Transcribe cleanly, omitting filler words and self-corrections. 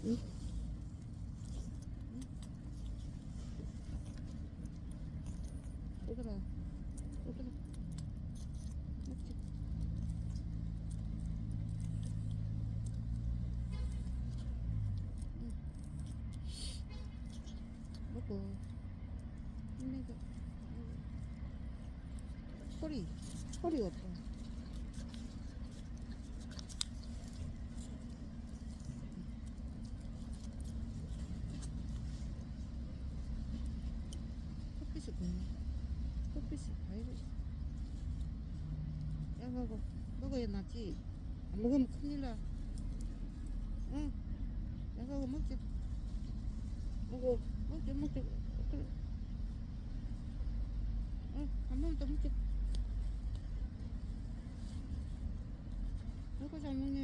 응? 오더라. 오더라. 먹지. 응. 먹고. 힘내자. 허리. 허리 어때? 햇빛이 보이네. 햇빛이 아이고. 야, 먹어야 낫지. 안 먹으면 큰일 나. 응. 야, 먹자. 먹어. 먹자. 그래. 응. 한 번 더 먹자. 먹고 잘 먹냐?